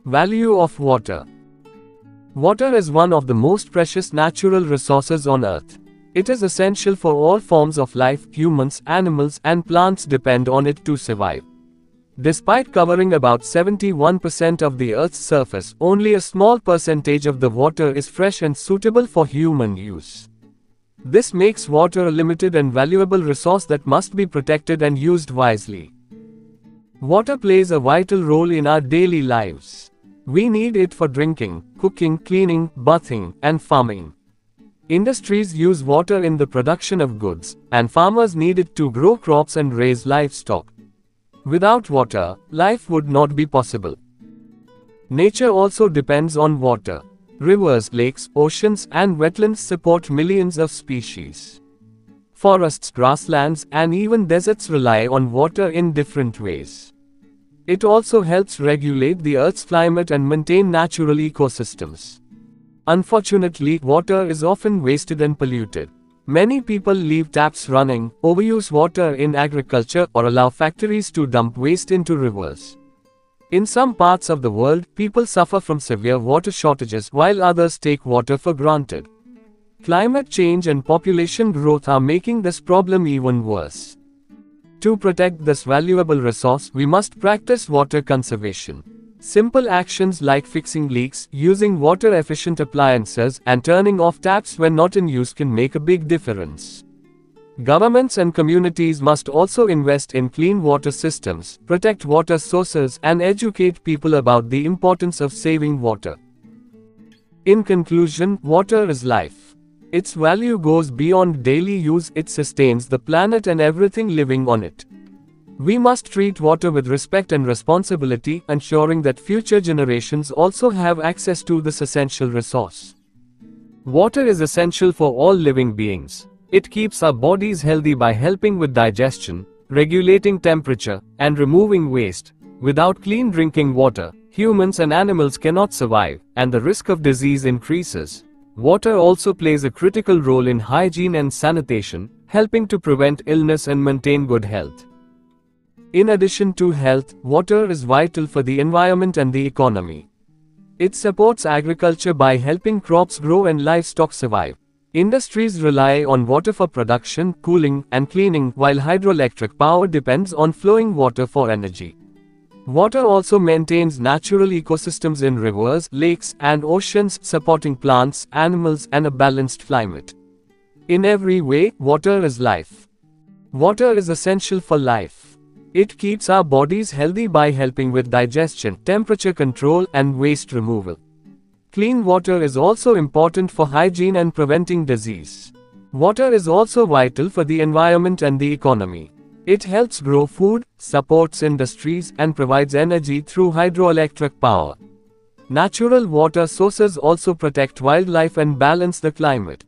Value of water. Water is one of the most precious natural resources on Earth. It is essential for all forms of life. Humans, animals, and plants depend on it to survive. Despite covering about 71% of the Earth's surface, only a small percentage of the water is fresh and suitable for human use. This makes water a limited and valuable resource that must be protected and used wisely. Water plays a vital role in our daily lives. We need it for drinking, cooking, cleaning, bathing, and farming. Industries use water in the production of goods, and farmers need it to grow crops and raise livestock. Without water, life would not be possible. Nature also depends on water. Rivers, lakes, oceans, and wetlands support millions of species. Forests, grasslands, and even deserts rely on water in different ways. It also helps regulate the Earth's climate and maintain natural ecosystems. Unfortunately, water is often wasted and polluted. Many people leave taps running, overuse water in agriculture, or allow factories to dump waste into rivers. In some parts of the world, people suffer from severe water shortages while others take water for granted. Climate change and population growth are making this problem even worse. To protect this valuable resource, we must practice water conservation. Simple actions like fixing leaks, using water-efficient appliances, and turning off taps when not in use can make a big difference. Governments and communities must also invest in clean water systems, protect water sources, and educate people about the importance of saving water. In conclusion, water is life. Its value goes beyond daily use. It sustains the planet and everything living on it. We must treat water with respect and responsibility, ensuring that future generations also have access to this essential resource. Water is essential for all living beings. It keeps our bodies healthy by helping with digestion, regulating temperature, and removing waste. Without clean drinking water, humans and animals cannot survive, and the risk of disease increases. Water also plays a critical role in hygiene and sanitation, helping to prevent illness and maintain good health. In addition to health, water is vital for the environment and the economy. It supports agriculture by helping crops grow and livestock survive. Industries rely on water for production, cooling, and cleaning, while hydroelectric power depends on flowing water for energy. Water also maintains natural ecosystems in rivers, lakes, and oceans, supporting plants, animals, and a balanced climate. In every way, water is life. Water is essential for life. It keeps our bodies healthy by helping with digestion, temperature control, and waste removal. Clean water is also important for hygiene and preventing disease. Water is also vital for the environment and the economy. It helps grow food, supports industries, and provides energy through hydroelectric power. Natural water sources also protect wildlife and balance the climate.